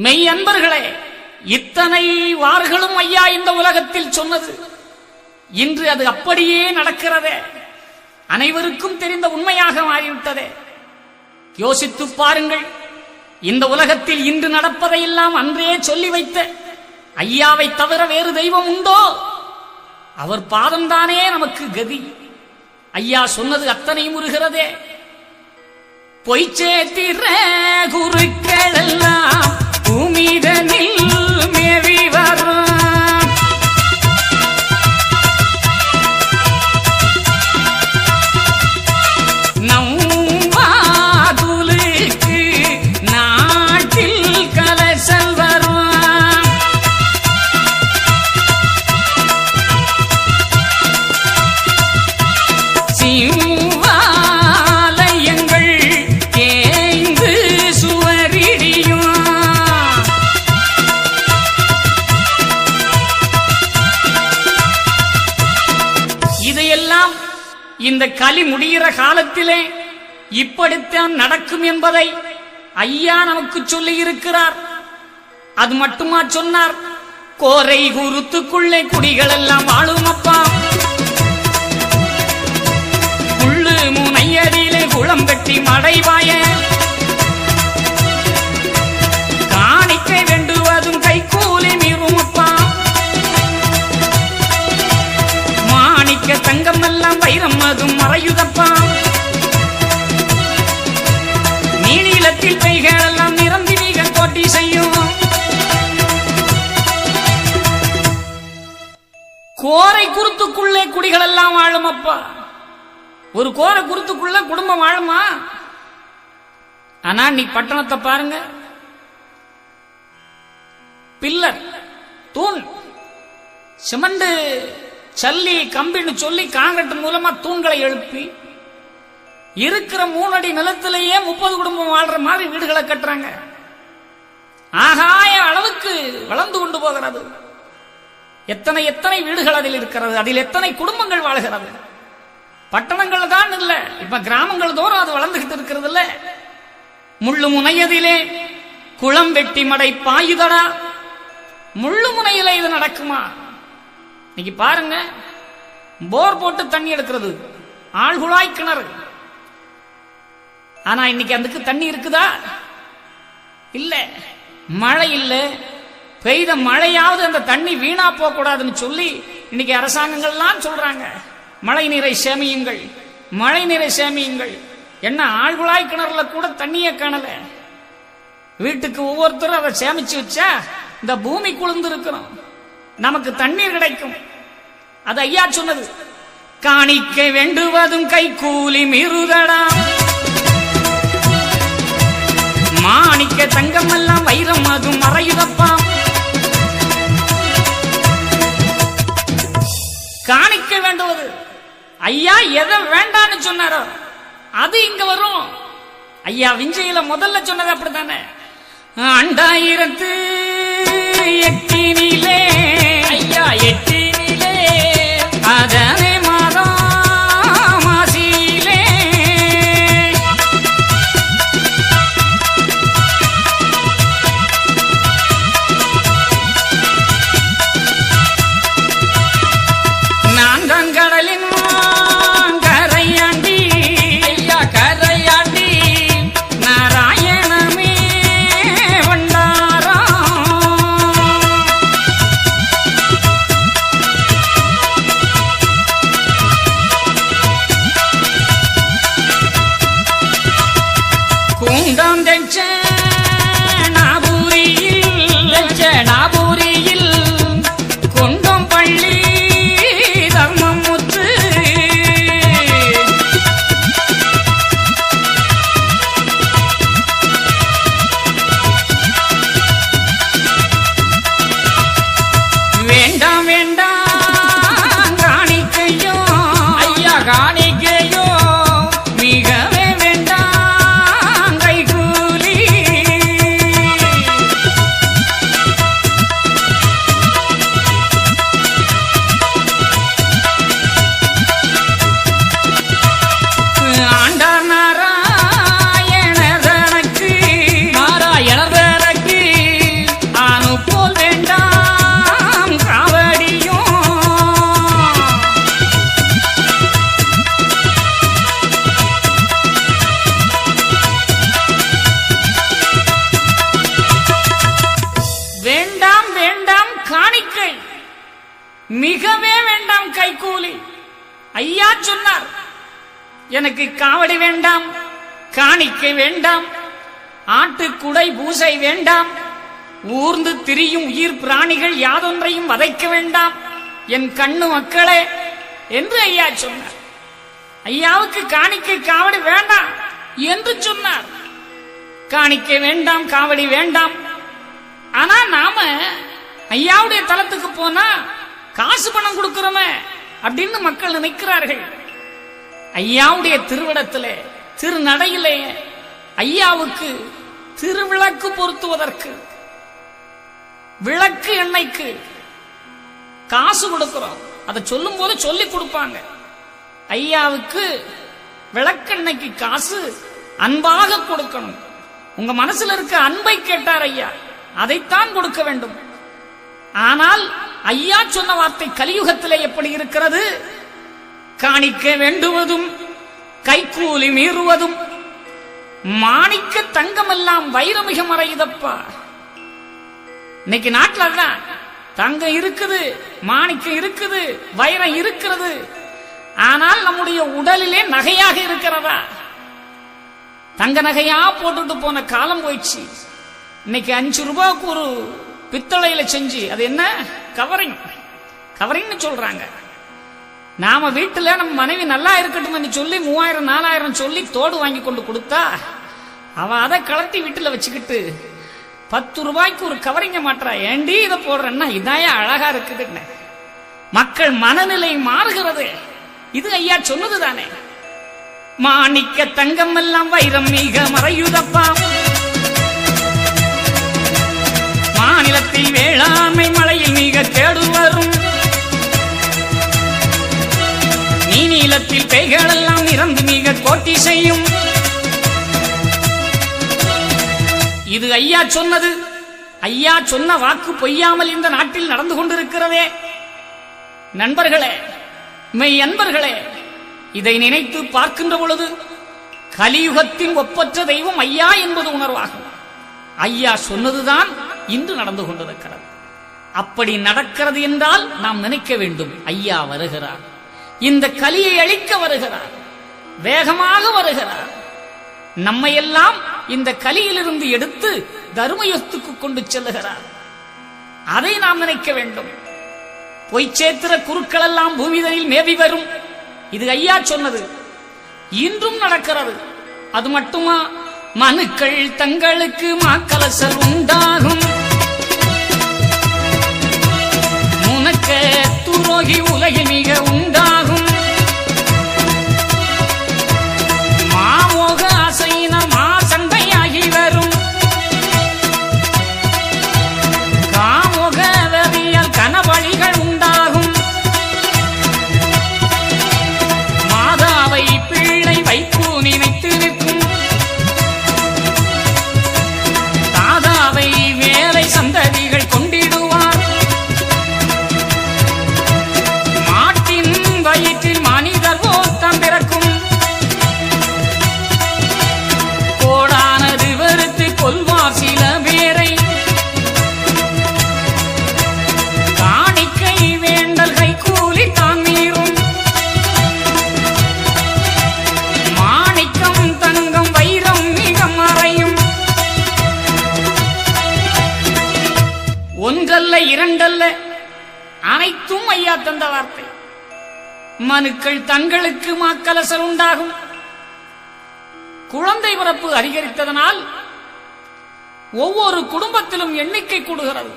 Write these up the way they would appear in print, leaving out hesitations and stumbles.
மெய் அன்பர்களே, இத்தனை வார்களும் ஐயா இந்த உலகத்தில் சொன்னது இன்று அது அப்படியே நடக்கிறதே, அனைவருக்கும் தெரிந்த உண்மையாக மாறிவிட்டதே. யோசித்து பாருங்கள், இந்த உலகத்தில் இன்று நடப்பதையெல்லாம் அன்றே சொல்லி வைத்த ஐயாவை தவிர வேறு தெய்வம் உண்டோ? அவர் பாதம்தானே நமக்கு கதி. ஐயா சொன்னது அத்தனை முறுகிறதே. பொய்ச்சேத்திர குருக்கள் எல்லாம் பூமிதனில் மேவி வரும். நம்வாதுலுக்கு நாட்டில் கலசல் வரும். சிவாலயங்கள் தேய்ந்து சுவரிடியும். இதையெல்லாம் இந்த கலி முடிகிற காலத்திலே இப்படித்தான் நடக்கும் என்பதை ஐயா நமக்கு சொல்லி இருக்கிறார். அது மட்டுமா சொன்னார்? கோரை குருத்துக்குள்ளே குடிகள் எல்லாம் வாழும் அப்பா. புள்ளு முனையடியிலே குளம் வெட்டி மடைவாய. காணிக்கை வேண்டுவதும் கைக்கூலி மீறும் அப்பா. மாணிக்க தங்கம் எல்லாம் வைரம் அதும் மறையுதப்பா. நீளத்தில் பெய்கள் எல்லாம் நிரம்பி நீங்கள் போட்டி செய்யும். கோரை குருத்துக்குள்ளே குடிகள் எல்லாம் வாழும் அப்பா. ஒரு கோரை குருத்துக்குள்ள குடும்பம் வாழுமா? ஆனா நீ பட்டணத்தை பாருங்க, பில்லர் தூண் சிமெண்ட் சல்லி கம்பின்னு சொல்லி காங்கிரீட் மூலமா தூண்களை எழுப்பி இருக்கிற 3 அடி நிலத்திலேயே 30 குடும்பம் வாழ்ற மாதிரி வீடுகளை கட்டுறாங்க. ஆகாய அளவுக்கு வளர்ந்து கொண்டு போகிறது. எத்தனை எத்தனை வீடுகள் அதில் இருக்கிறது, அதில் எத்தனை குடும்பங்கள் வாழ்கிறது. பட்டணங்கள் தான் இல்ல, இப்ப கிராமங்கள் தோறும் அது வளர்ந்துகிட்டு இருக்கிறது இல்ல. முள்ளு முனையதிலே குளம் வெட்டி மடை பாயுதடா. முள்ளு முனையில இது நடக்குமா? இன்னைக்கு பாருங்க, போர் போட்டு தண்ணி எடுக்கிறது, ஆழ்குழாய் கிணறு. ஆனா இன்னைக்கு அதுக்கு தண்ணி இருக்குதா? இல்ல. மழை இல்ல. பெய்த மழையாவது அந்த தண்ணி வீணா போக கூடாதுன்னு சொல்லி இன்னைக்கு அரசாங்கங்கள்லாம் சொல்றாங்க, மழை நீரை சேமியுங்கள், மழை நீரை சேமியுங்கள். என்ன ஆழ்குழாய் கிணறுல கூட தண்ணியே காணல. வீட்டுக்கு ஒவ்வொருத்தரும் அதை சேமிச்சு வச்சா இந்த பூமி குளிர்ந்து இருக்கணும், நமக்கு தண்ணீர் கிடைக்கும். அது ஐயா சொன்னது. காணிக்க வேண்டுவதும் கைக்கூலி மீறுதடா. மாணிக்க தங்கம் எல்லாம் வைரம் அதும் மறையுதப்பா. காணிக்க வேண்டுவது ஐயா எதை வேண்டான்னு சொன்னாரோ அது இங்க வரும். ஐயா விஞ்சையில முதல்ல சொன்னது அப்படித்தானே. 2008 ஐயா 8 அதனை மாதம் மாசியிலே நான் தான் கடலின் கரையாண்டி. ஐயா கரையாண்டி நாராயணமே வண்டாரா. மிகவே வேண்டாம் கைக்கூலி. ஐயா சொன்னார், எனக்கு காவடி வேண்டாம், காணிக்கை வேண்டாம், ஆட்டுக்குடை பூசை வேண்டாம், ஊர்ந்து திரியும் உயிர் பிராணிகள் யாதொன்றையும் வதைக்க வேண்டாம் என் கண்ணு மக்களே என்று ஐயா சொன்னார். ஐயாவுக்கு காணிக்கை காவடி வேண்டாம் என்று சொன்னார். காணிக்கை வேண்டாம், காவடி வேண்டாம். ஆனா நாம ஐயாவுடைய தலத்துக்கு போனா காசு பணம் கொடுக்கிறோமே அப்படின்னு மக்கள் நினைக்கிறார்கள். ஐயாவுடைய திருவிடத்திலே திருநடையிலே ஐயாவுக்கு திருவிளக்கு பொருத்துவதற்கு விளக்கு எண்ணெய்க்கு காசு கொடுக்கிறோம். அதை சொல்லும் போது சொல்லி கொடுப்பாங்க. ஐயாவுக்கு விளக்கெண்ணெய்க்கு காசு அன்பாக கொடுக்கணும். உங்க மனசுல இருக்க அன்பை கேட்டார் ஐயா, அதைத்தான் கொடுக்க வேண்டும். ஆனால் ஐயா சொன்ன வார்த்தை கலியுகத்திலே எப்படி இருக்கிறது? காணிக்க வேண்டுவதும் கைக்கூலி மீறுவதும் மாணிக்க தங்கம் எல்லாம் வைரமிக மறையுதப்பா. இன்னைக்கு நாட்டில் தான் தங்கம் இருக்குது, மாணிக்கம் இருக்குது, வைரம் இருக்கிறது. ஆனால் நம்முடைய உடலிலே நகையாக இருக்கிறதா? தங்க நகையா போட்டுட்டு போன காலம் போயிடுச்சு. இன்னைக்கு 5 ரூபாய்க்கு ஒரு பித்தளையில செஞ்சு, அது என்ன கவரிங் கவரிங்னு சொல்றாங்க. நாம வீட்டுல நம்ம மனைவி நல்லா இருக்கட்டும் சொல்லி 3000 4000 சொல்லி தோடு வாங்கி கொண்டு கொடுத்தா அவ அதை கலட்டி வீட்டுல வச்சுக்கிட்டு 10 ரூபாய்க்கு ஒரு கவரிங்க மாட்டா. ஏண்டி இதை போடுறேன்னா இதாயா அழகா இருக்குதுன்னு மக்கள் மனநிலை மாறுகிறது. இது ஐயா சொன்னதுதானே. மாணிக்க தங்கம் எல்லாம் வைரம் மிக மறையுதப்பா. மாநிலத்தில் வேளாண்மை மழையில் மிக கேடு வரும். நீலத்தில் பெய்கள் எல்லாம் நிறந்து மிக கோட்டி செய்யும். இது ஐயா சொன்னது. ஐயா சொன்ன வாக்கு பொய்யாமல் இந்த நாட்டில் நடந்து கொண்டிருக்கிறதே. நண்பர்களே, மெய் அன்பர்களே, இதை நினைத்து பார்க்கின்ற பொழுது கலியுகத்தின் ஒப்பற்ற தெய்வம் ஐயா என்பது உணர்வாகும். ஐயா சொன்னதுதான் இன்று நடந்து கொண்டிருக்கிறது. அப்படி நடக்கிறது என்றால் நாம் நினைக்க வேண்டும், ஐயா வருகிறார், இந்த கலியை அழிக்க வருகிறார், வேகமாக வருகிறார், நம்மையெல்லாம் இந்த கலியிலிருந்து எடுத்து தர்மயுகத்துக்கு கொண்டு செல்லுகிறார். அதை நாம் நினைக்க வேண்டும். பொய்ச்சேத்திர குருக்கள் எல்லாம் பூமிதனில் மேவி வரும். இது ஐயா சொன்னது, இன்றும் நடக்கிறது. அது மட்டுமா, மனுக்கள் தங்களுக்கு மாக்கலசல் உண்டாகும். முனக்க துரோகி உலகில் மிக உண்டாகும். மாமோக ஆசையின மாசண்டையாகி வரும். காமோக வெறியால் கனவழிகள் உண்டாகும். மாதாவை பிள்ளை வைப்பு நினைத்து நிற்கும். தாதாவை வேலை சந்ததிகள் கொண்டிடுவார். மாட்டின் வயிற்றில் மனிதர் ஓட்டம் பிறக்கும். கோடானது வெறுத்து கொல்வார் சில பேரை. காணிக்கை வேண்டல் கைக்கூலி தான் மீறும். மாணிக்கம் தங்கம் வைரம் மிக மறையும். ஒன்றல்ல இரண்டல்ல, அனைத்தும் ஐயா தந்த வார்த்தை. மனுக்கள் தங்களுக்கு மாக்கலசல் உண்டாகும். குழந்தை பிறப்பு அதிகரித்ததனால் ஒவ்வொரு குடும்பத்திலும் எண்ணிக்கை கூடுகிறது.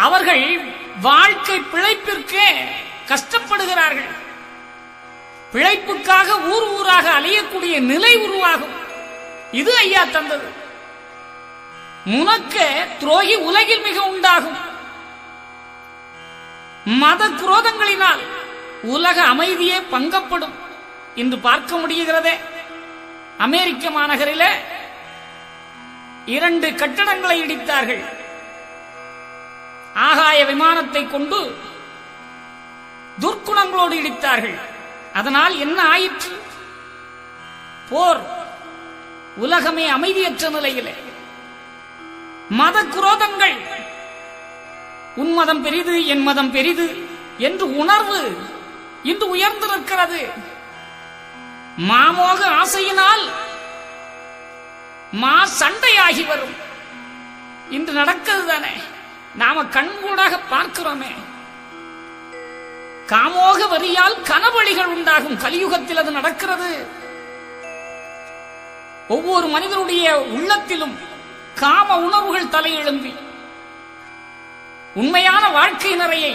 அவர்கள் வாழ்க்கை பிழைப்பிற்கே கஷ்டப்படுகிறார்கள். பிழைப்புக்காக ஊர் ஊராக அலையக்கூடிய நிலை உருவாகும். இது ஐயா தந்தது. முனக்க துரோகி உலகில் மிக உண்டாகும். மத குரோதங்களினால் உலக அமைதியே பங்கப்படும். இன்று பார்க்க முடிகிறதே, அமெரிக்க மாநகரில் 2 கட்டடங்களை இடித்தார்கள். ஆகாய விமானத்தை கொண்டு துர்க்குணங்களோடு இடித்தார்கள். அதனால் என்ன ஆயிற்று? போர். உலகமே அமைதியற்ற நிலையிலே மத குரோதங்கள் உன் மதம் பெரிது என் மதம் பெரிது என்று உணர்வு இன்று உயர்ந்து நிற்கிறது. மாமோக ஆசையினால் சண்டையாகி வரும். இன்று நடக்கிறது தானே, நாம கண்கூடாக பார்க்கிறோமே. காமோக வரியால் கனவழிகள் உண்டாகும். கலியுகத்தில் அது நடக்கிறது. ஒவ்வொரு மனிதனுடைய உள்ளத்திலும் காம உணர்வுகள் தலையெழும்பி உண்மையான வாழ்க்கை நிறையை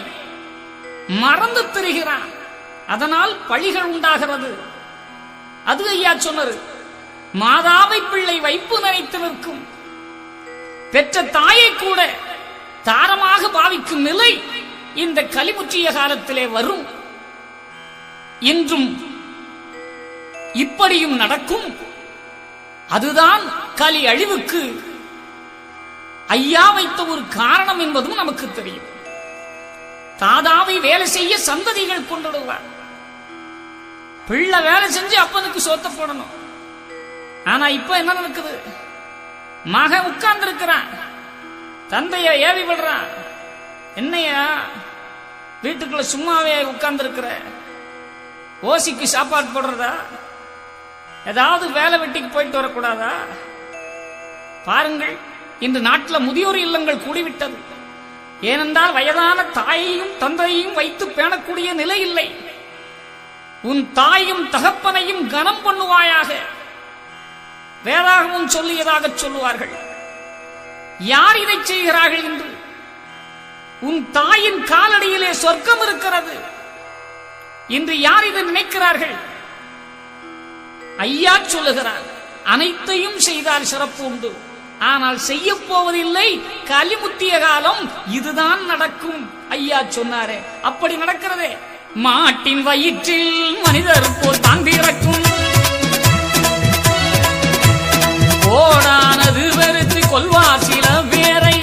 மறந்து திரிகிறான். அதனால் பழிகள் உண்டாகிறது. அது ஐயா சொன்னது, மாதாவை பிள்ளை வைப்பு நினைத்து நிற்கும். பெற்ற தாயை கூட தாரமாக பாவிக்கும் நிலை இந்த கலிமுற்றிய காலத்திலே வரும். இன்றும் இப்படியும் நடக்கும். அதுதான் கலி அழிவுக்கு ஐயா வைத்த ஒரு காரணம் என்பதும் நமக்கு தெரியும். தாதாவை வேலை செய்ய சந்ததிகள் கொண்டுடுவார். பிள்ளை வேலை செஞ்சு அப்பனுக்கு சோத்த போடணும். ஆனா இப்ப என்ன நடக்குது? மகன் உட்கார்ந்து இருக்கிறான், தந்தைய ஏவி விடுறான். என்னையா வீட்டுக்குள்ள சும்மாவே உட்கார்ந்து இருக்கிற, ஓசிக்கு சாப்பாடு போடுறதா? ஏதாவது வேலை வெட்டிக்கு போயிட்டு வரக்கூடாதா? பாருங்கள், இன்று நாட்டில் முதியோர் இல்லங்கள் கூடிவிட்டது. ஏனென்றால் வயதான தாயையும் தந்தையையும் வைத்து பேணக்கூடிய நிலை இல்லை. உன் தாயும் தகப்பனையும் கனம் பண்ணுவாயாக வேதாகமும் சொல்லியதாக சொல்லுவார்கள். யார் இதை செய்கிறார்கள் என்று? உன் தாயின் காலடியிலே சொர்க்கம் இருக்கிறது. இன்று யார் இதை நினைக்கிறார்கள்? ஐயா சொல்லுகிறார், அனைத்தையும் செய்தால் சிறப்பு உண்டு, ஆனால் செய்ய போவதில்லை. கலிமுத்திய காலம் இதுதான் நடக்கும். ஐயா சொன்னாரே, அப்படி நடக்கிறதே. மாட்டின் வயிற்றில் மனிதர் போல் தான் பிறக்கும், ஓடானது வெறுத்து கொள்வார் சில பேரை,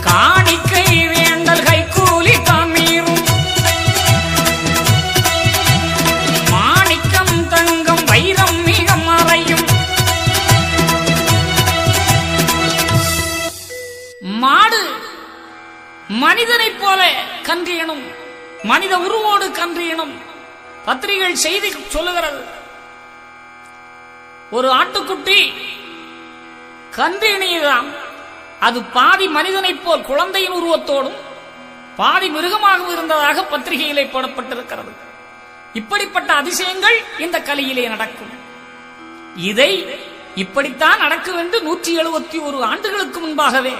காணிக்கை வேண்டல் கைக்கூலி தான் மீறும், மாணிக்கம் தங்கம் வைரம் மிக மறையும். மாடு மனிதனைப் போல கன்றியனும், மனித உருவோடு கன்றியனும். பத்திரிகை செய்தி சொல்லுகிறது, ஒரு ஆட்டுக்குட்டி கன்றியணியதாம். அது பாதி மனிதனைப் போல் குழந்தையின் உருவத்தோடும் பாதி மிருகமாகவும் இருந்ததாக பத்திரிகையிலே போடப்பட்டிருக்கிறது. இப்படிப்பட்ட அதிசயங்கள் இந்த கலியிலே நடக்கும். இதை இப்படித்தான் நடக்கும் என்று 171 ஆண்டுகளுக்கு முன்பாகவே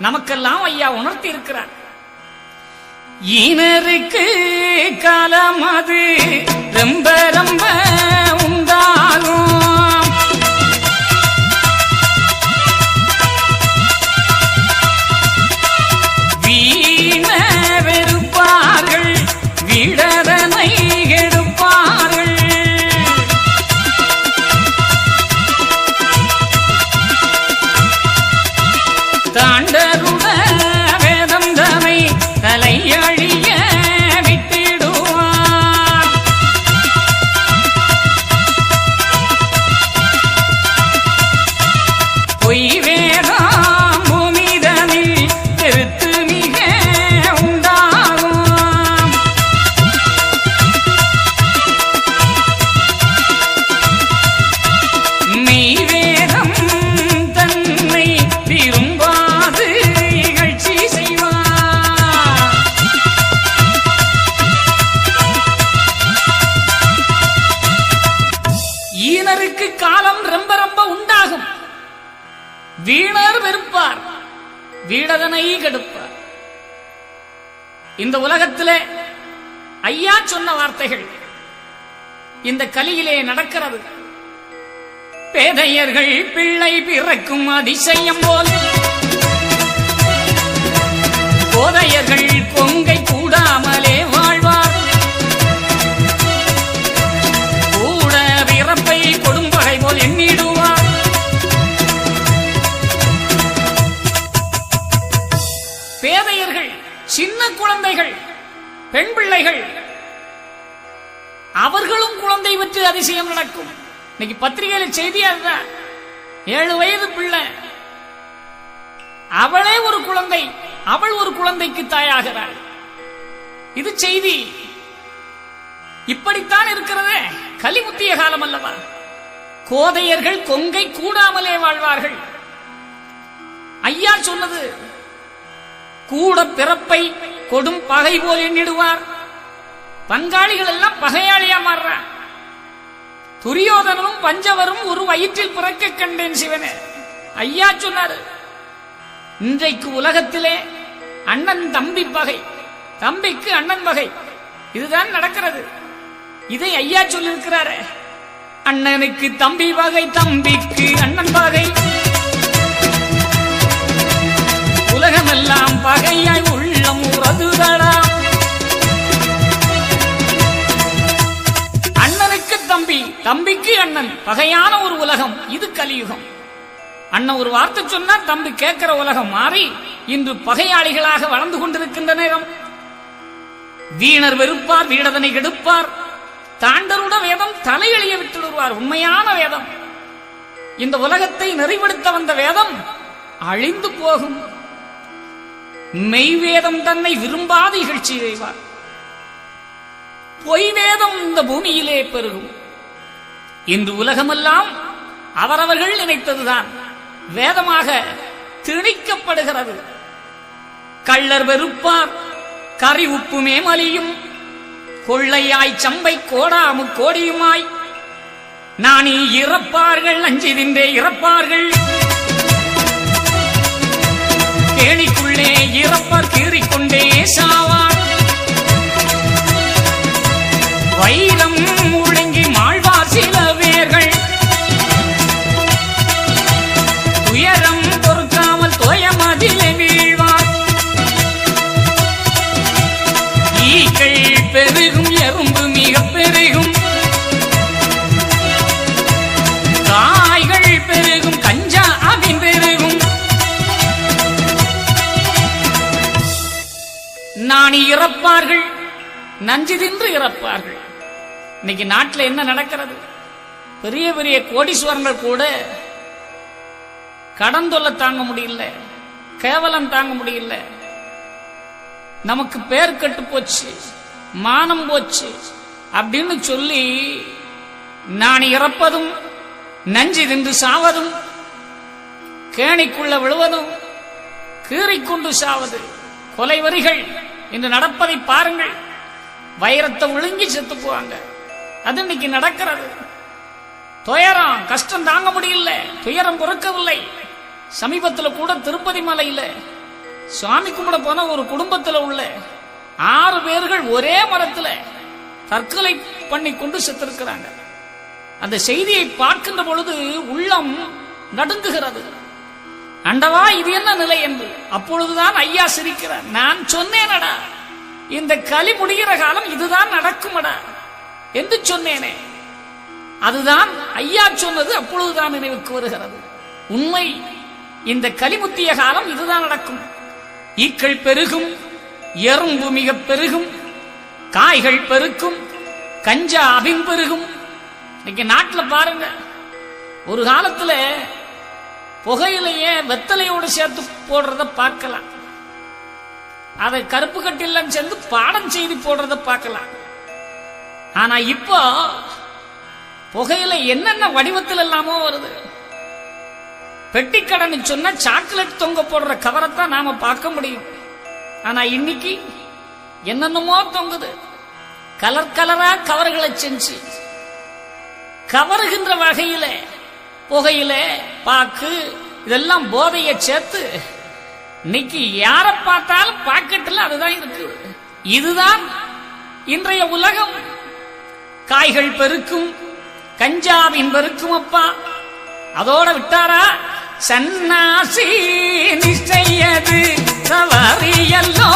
நமக்கெல்லாம் ஐயா உணர்த்தி இருக்கிறார். ஈனருக்கு காலம் அது ரொம்ப ரொம்ப உண்டாகும், வீண வெறுப்பார்கள் விடதனை எடுப்பார்கள், தாண்டருட வேதம் தனை தலையழிய விட்டிடுவார், பொய் வேதாம் பூமிதனில் பெருத்து மிக உண்டாகும், மெய் வேதம் தன்னை விரும்பாது இகழ்ச்சி செய்வார், ஈனருக்கு காலம் ரொம்ப ரொம்ப உண்டாகும், வீணர் வெறுப்பார் வீடதனை கெடுப்பார். இந்த உலகத்திலே ஐயா சொன்ன வார்த்தைகள் இந்த கலியிலே நடக்கிறது. பேதையர்கள் பிள்ளை பிறக்கும் அதிசயம் போல், போதையர்கள் கொங்கை கூடாமலே வாழ்வார், கூட பிறப்பை கொடும்பகை போல் எண்ணிடுவார், பேதையர்கள் சின்ன குழந்தைகள் பெண் பிள்ளைகள் அவர்களும் குழந்தை பற்றி அதிசயம் நடக்கும். இன்னைக்கு பத்திரிகையில செய்தியா இருந்தா 7 வயது பிள்ளை அவளே ஒரு குழந்தை, அவள் ஒரு குழந்தைக்கு தாயாகிறாள். இது செய்தி. இப்படித்தான் இருக்கிறதே. கலிமுத்திய காலம் அல்லவா? கோதையர்கள் கொங்கை கூடாமலே வாழ்வார்கள். ஐயா சொன்னது, கூட பிறப்பை கொடும் பகை போல் எண்ணிடுவார். பங்காளிகள் எல்லாம் பகையாளியா மாறுறான். துரியோதனும் பஞ்சவரும் ஒரு வயிற்றில் பிறக்க கண்டேன் சிவனே. ஐயா சொன்னாரு, இன்றைக்கு உலகத்திலே அண்ணன் தம்பி பகை, தம்பிக்கு அண்ணன் பகை, இதுதான் நடக்கிறது. இதை ஐயா சொல்லியிருக்கிறாரு. அண்ணனுக்கு தம்பி பகை, தம்பிக்கு அண்ணன் பகை, உலகமெல்லாம் பகையாய் உள்ளம் உறதுதடா. அண்ணனுக்கு தம்பி, தம்பிக்கு அண்ணன், பகையான ஒரு உலகம். இது கலியுகம். அண்ணன் ஒரு வார்த்தை சொன்னா தம்பி கேட்கிற உலகம் மாறி இன்று பகையாளிகளாக வளர்ந்து கொண்டிருக்கின்ற நேரம். வீணர் வெறுப்பார், வீடதனை கெடுப்பார். தாண்டருட வேதம் தலையெளிய விட்டுடுவார். உண்மையான வேதம், இந்த உலகத்தை நெறிப்படுத்த வந்த வேதம் அழிந்து போகும். மெய்வேதம் தன்னை விரும்பாத இகழ்ச்சி செய்வார். பொய் வேதம் இந்த பூமியிலே பெருகும். இன்று உலகமெல்லாம் அவரவர்கள் நினைத்ததுதான் வேதமாக திணிக்கப்படுகிறது. கள்ளர் வெறுப்பார், கறி உப்புமே மலியும், கொள்ளையாய் சம்பை கோடாமு கோடியுமாய் நானி இறப்பார்கள், நஞ்சு தின்றே இறப்பார்கள். கேணிக்குள்ளே இறப்பார், கீறிக்கொண்டே சாவார். வைரம் முழங்கி மாழ்வார் சில வேர்கள், துயரம் பொறுக்காமல் தோயமதிலே வீழ்வார். ஈக்கள் பெருகும், எறும்பு மிக பெருகும், காய்கள் பெருகும், கஞ்சா அபின் பெருகும். நாணி இறப்பார்கள், நஞ்சு தின்று இறப்பார்கள். இன்னைக்கு நாட்டில் என்ன நடக்கிறது? பெரிய பெரிய கோடீஸ்வரங்கள் கூட கடன் தொல்லை தாங்க முடியல, கேவலம் தாங்க முடியல. நமக்கு பேர் கட்டு போச்சு, மானம் போச்சு அப்படின்னு சொல்லி நான் இறப்பதும், நஞ்சு தின்று சாவதும், கேணிக்குள்ள விழுவதும், கீறிக்கொண்டு சாவது, கொலைவரிகள் இன்று நடப்பதை பாருங்கள். வைரத்தை விழுங்கி செத்து போவாங்க. அது இன்னைக்கு நடக்கிறது. துயரம், கஷ்டம் தாங்க முடியல, துயரம் பொறுக்கவில்லை. சமீபத்தில் கூட திருப்பதி மலையில் சுவாமி கும்பிட போன ஒரு குடும்பத்தில் உள்ள 6 பேர்கள் ஒரே மரத்தில் தற்கொலை பண்ணி கொண்டு செத்திருக்கிறாங்க. அந்த செய்தியை பார்க்கின்ற பொழுது உள்ளம் நடுங்குகிறது. அண்டவா, இது என்ன நிலை என்று. அப்பொழுதுதான் ஐயா சிரிக்கிறார். நான் சொன்னேனடா, இந்த கலி முடிகிற காலம் இதுதான் நடக்குமடா என்று சொன்னேனே. அதுதான் ஐயா சொன்னது. அப்பொழுதுதான் நினைவுக்கு வருகிறது. உண்மை, இந்த கலிமுத்திய காலம் இதுதான் நடக்கும். ஈக்கள் பெருகும், எறும்பு மிக பெருகும், காய்கள் பெருக்கும், கஞ்சா அபின் பெருகும். இன்னைக்கு நாட்டில் பாருங்க, ஒரு காலத்துல புகையிலேயே வெத்தலையோடு சேர்த்து போடுறத பார்க்கலாம். அதை கருப்பு கட்டிலாம் சேர்ந்து பாடம் செய்து போடுறத பார்க்கலாம். ஆனா இப்போ புகையில என்னென்ன வடிவத்தில் எல்லாமோ வருது. பெட்டிக்கடன் சொன்னா சாக்லேட் தொங்க போடுற கவரைத்தான் நாம பார்க்க முடியும். ஆனா இன்னைக்கு என்னென்னமோ தொங்குது. கலர் கலரா கவர்களை செஞ்சு கவருகின்ற வகையில புகையில பாக்கு இதெல்லாம் போதையை சேர்த்து இன்னைக்கு யார பார்த்தாலும் பாக்கெட்டில் அதுதான் இருக்கு. இதுதான் இன்றைய உலகம். காய்கள் பெருக்கும், கஞ்சாவின் பெருக்கும். அப்பா அதோட விட்டாரா? சன்னாசி நிச்சயது தவறியல்லோ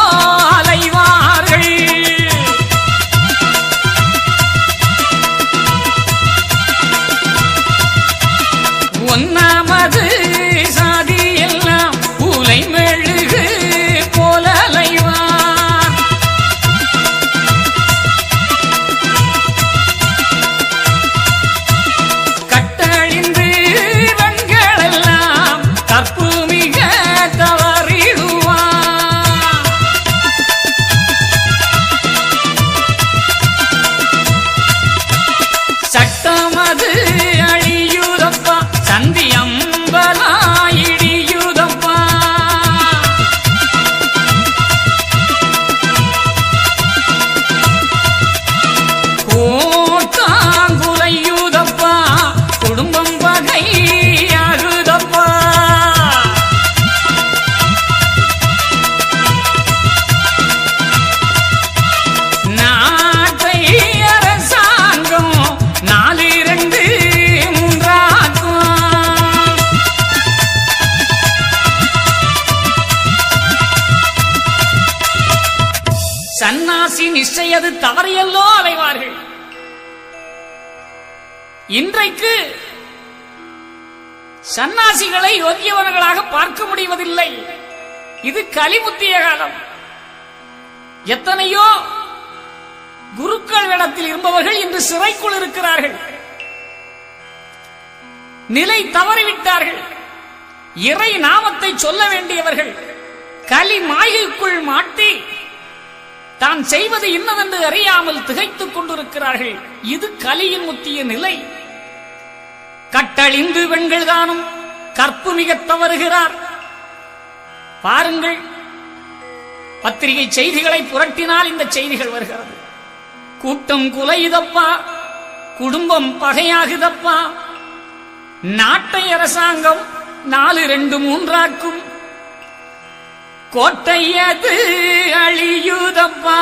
அலைவார்கள். ஒன்னாமது சாதி எல்லாம் பூலை மெழுகு போல அலைவார். கட்டழிந்து வெண்கள் எல்லாம் கற்பு மிக தவ சன்னாசி நிச்சயது தவறியல்லோ அலைவார்கள். இன்றைக்கு சன்னாசிகளை யோகியவர்களாக பார்க்க முடிவதில்லை. இது கலிமுத்திய காலம். எத்தனையோ குருக்கள் இடத்தில் இருப்பவர்கள் இன்று சிறைக்குள் இருக்கிறார்கள். நிலை தவறிவிட்டார்கள். இறை நாமத்தை சொல்ல வேண்டியவர்கள் கலி மாயைக்குள் மாட்டி தான் செய்வது இன்னதென்று அறியாமல் திகைத்துக் கொண்டிருக்கிறார்கள். இது கலியின் முத்திய நிலை. கட்டழிந்து பெண்கள் தானும் கற்பு மிக தவறுகிறார். பாருங்கள், பத்திரிகை செய்திகளை புரட்டினால் இந்த செய்திகள் வருகிறது. கூட்டம் குலையுதப்பா, குடும்பம் பகையாகுதப்பா, நாட்டை அரசாங்கம் 4-2-3 கோட்டையது அழியுதப்பா,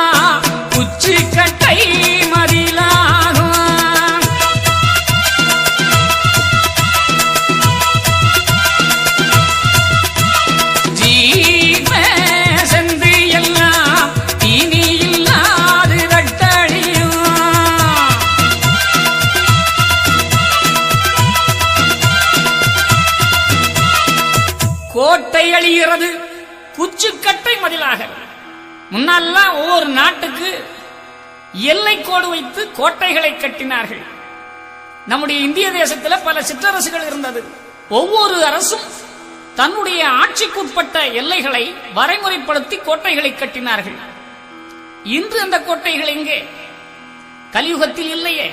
உச்சி கட்டை மதிலாகும். ஜீவ சென்று எல்லாம் இனி இல்லாது தட்டழியும். கோட்டை அழிகிறது, குச்சிக்கட்டை மதிலாக. முன்னெல்லாம் ஒவ்வொரு நாட்டுக்கு எல்லை கோடு வைத்து கோட்டைகளை கட்டினார்கள். நம்முடைய இந்திய தேசத்தில் பல சிற்றரசுகள் இருந்தது. ஒவ்வொரு அரசும் தன்னுடைய ஆட்சிக்குட்பட்ட எல்லைகளை வரைமுறைப்படுத்தி கோட்டைகளை கட்டினார்கள். இன்று அந்த கோட்டைகள் எங்கே? கலியுகத்தில் இல்லையே.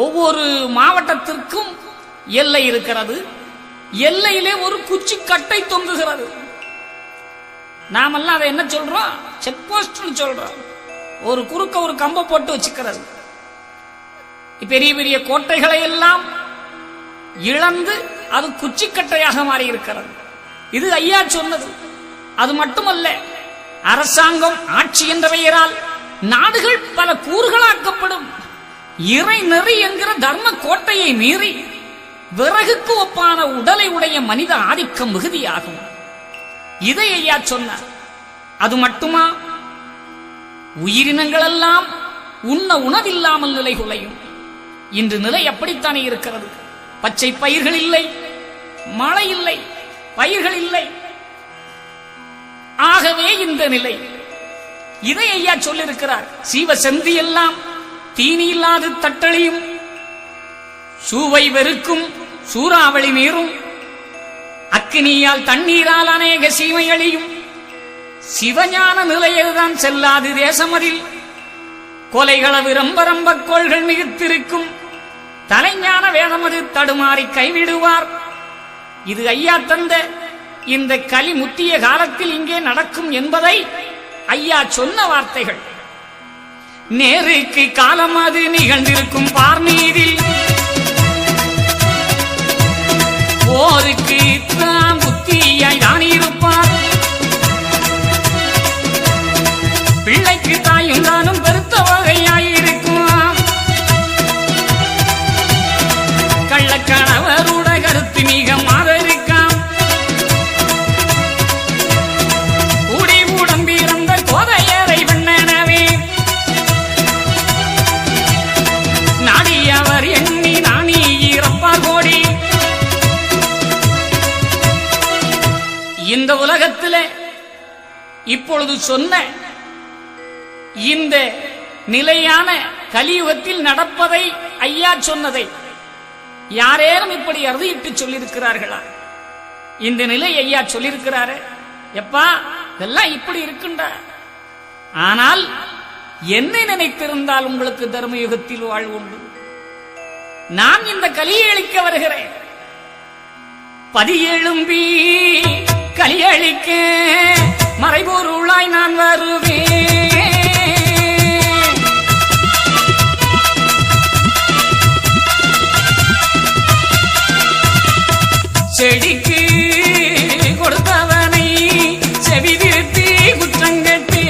ஒவ்வொரு மாவட்டத்திற்கும் எல்லை இருக்கிறது. எல்லையிலே ஒரு குச்சி கட்டை தொங்குகிறது. நாமெல்லாம் அதை என்ன சொல்றோம்? செக் போஸ்ட் சொல்றோம். ஒரு குறுக்க ஒரு கம்பை போட்டு வச்சுக்கிறது. பெரிய பெரிய கோட்டைகளை எல்லாம் இழந்து அது குச்சிக்கட்டையாக மாறி இருக்கிறது. இது ஐயா சொன்னது. அது மட்டுமல்ல, அரசாங்கம் ஆட்சி என்ற பெயரால் நாடுகள் பல கூறுகளாக்கப்படும். இறை நெறி என்கிற தர்ம கோட்டையை மீறி விறகுக்கு ஒப்பான உடலை உடைய மனித ஆதிக்கம் மிகுதியாகும். இதை ஐயா சொன்னார். அது மட்டுமா? உயிரினங்கள் எல்லாம் உண்ண உணவில்லாமல் நிலை குலையும். இன்று நிலை அப்படித்தானே இருக்கிறது. பச்சை பயிர்கள் இல்லை, மழை இல்லை, பயிர்கள் இல்லை. ஆகவே இந்த நிலை. இதை ஐயா சொல்லியிருக்கிறார். சீவ செந்தி எல்லாம் தீனி இல்லாது தட்டழியும், சூவை வெறுக்கும் சூறாவளி மீறும், அக்கினியால் தண்ணீரால் அநேக சீமை அழியும். சிவஞான நிலையில்தான் செல்லாது தேசமதில், கொலைகளவு ரம்ப கோள்கள் மிகுத்திருக்கும், தலைஞான வேதமது தடுமாறி கைவிடுவார். இது ஐயா தந்த இந்த கலி முத்திய காலத்தில் இங்கே நடக்கும் என்பதை ஐயா சொன்ன வார்த்தைகள். நேருக்கு காலம் அது நிகழ்ந்திருக்கும் பார்நீதில், போருக்கு தாம் புத்தியாய் தான் இருப்பார். பிள்ளைக்கு தாயும் தானும் பெருத்த வகையாயிருக்கும். கள்ளக்கணவருட கருத்து மிக மாதரிக்காம். கூடி உடம்பிறந்த கோதையரை வெண்ணனவே நாடியவர் எண்ணி நாணி இறப்பார் கோடி. இந்த உலகத்திலே இப்பொழுது சொன்ன இந்த நிலையான கலியுகத்தில் நடப்பதை ஐயா சொன்னதை யாரேனும் இப்படி அறுதியிட்டு சொல்லியிருக்கிறார்களா? இந்த நிலை ஐயா சொல்லியிருக்கிறாரு. எப்பா இதெல்லாம் இப்படி இருக்குண்டா. ஆனால் என்னை நினைத்திருந்தால் உங்களுக்கு தர்மயுகத்தில் வாழ்வு உண்டு. நான் இந்த கலியை அளிக்க வருகிறேன். பதியெழும்பி கலியளிக்க மறைபொருளாய் நான் வருவேன். செடிக்கு கொடுத்தவனை செவிதிருத்தி குற்றங்கட்டே.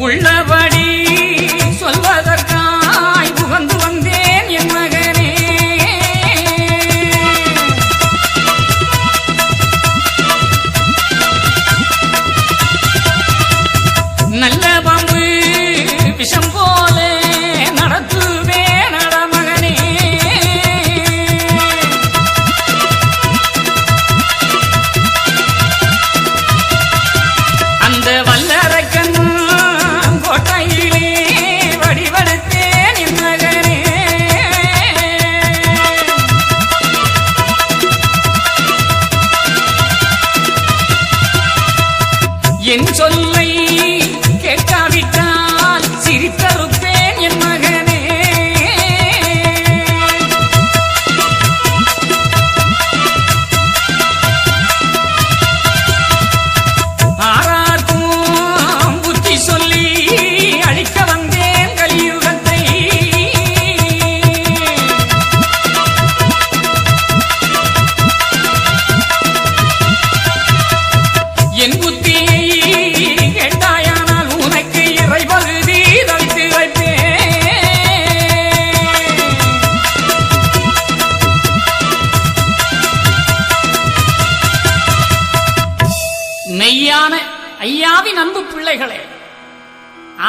உள்ளபடி சொல்வதற்காய் புகந்து வந்தேன் என் மகனே.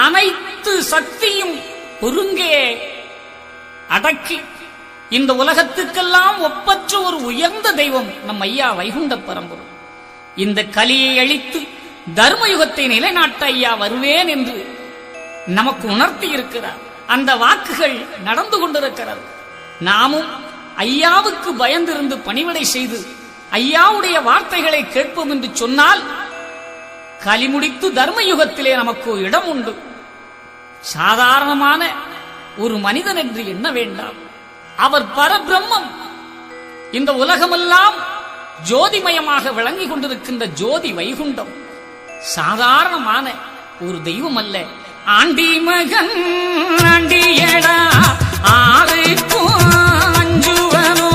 அனைத்து சக்தியும் ஒருங்கே அடக்கி இந்த உலகத்துக்கெல்லாம் ஒப்பற்ற ஒரு உயர்ந்த தெய்வம் நம் ஐயா வைகுண்ட பரம்பொருள். இந்த கலியை அழித்து தர்மயுகத்தை நிலைநாட்ட ஐயா வருவேன் என்று நமக்கு உணர்த்தி இருக்கிறார். அந்த வாக்குகள் நடந்து கொண்டிருக்கிறது. நாமும் ஐயாவுக்கு பயந்திருந்து பணிவிடை செய்து ஐயாவுடைய வார்த்தைகளை கேட்போம் என்று சொன்னால் கலி முடித்து தர்மயுகத்திலே நமக்கு இடம் உண்டு. சாதாரணமான ஒரு மனிதன் என்று எண்ண வேண்டாம். அவர் பரபிரம்மம். இந்த உலகமெல்லாம் ஜோதிமயமாக விளங்கிக் கொண்டிருக்கின்ற ஜோதி வைகுண்டம் சாதாரணமான ஒரு தெய்வம் அல்ல. ஆண்டி மகன் ஆண்டியடா ஆறுக்கும் அஞ்சுவனோ,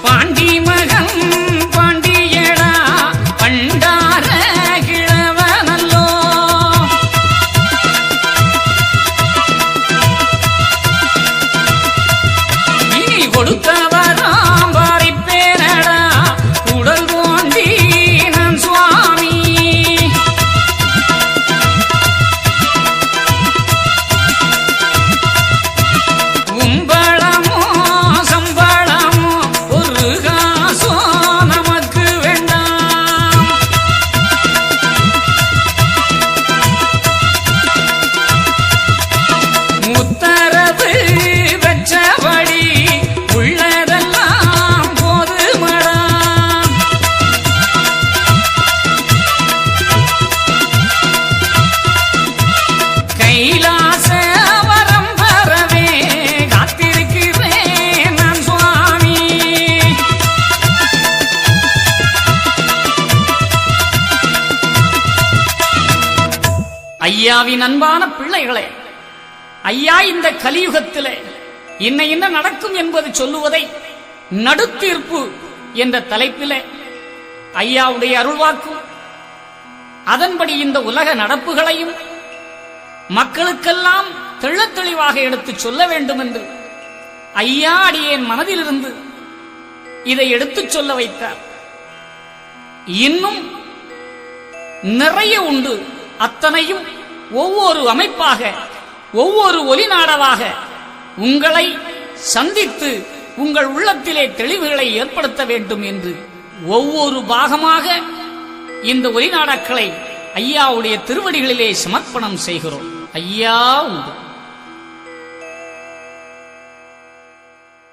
பாண்டி மகன் பாண்டியடா பண்டார கிழவனல்லோ, இனி கொடுத்தவராம் பாரிப்பேனடா உடல் தோண்டி நான் சுவாமி. உம்பளமோ சம்பளமோ ஒரு காசோ நமக்கு வேண்டாம். உத்தரவு வெச்சபடி உள்ளதெல்லாம் போதுமடா. கைலாச வரம் பெறவே காத்திருக்கிறேன் நான் சுவாமி. ஐயாவின் அன்பான பிள்ளைகளே, ஐயா இந்த கலியுகத்திலே இன்ன நடக்கும் என்பது சொல்லுவதை நடுத்தீர்ப்பு என்ற தலைப்பிலே ஐயாவுடைய அருள்வாக்கும் அதன்படி இந்த உலக நடப்புகளையும் மக்களுக்கெல்லாம் தெள்ளத் தெளிவாக எடுத்துச் சொல்ல வேண்டும் என்று ஐயா அடியேன் மனதிலிருந்து இதை எடுத்துச் சொல்ல வைத்தார். இன்னும் நிறைய உண்டு. அத்தனையும் ஒவ்வொரு அமைப்பாக ஒவ்வொரு ஒலிநாடவாக உங்களை சந்தித்து உங்கள் உள்ளத்திலே தெளிவுகளை ஏற்படுத்த வேண்டும் என்று ஒவ்வொரு பாகமாக இந்த ஒலிநாடாக்களை ஐயாவுடைய திருவடிகளிலே சமர்ப்பணம் செய்கிறோம். ஐயா உண்டு.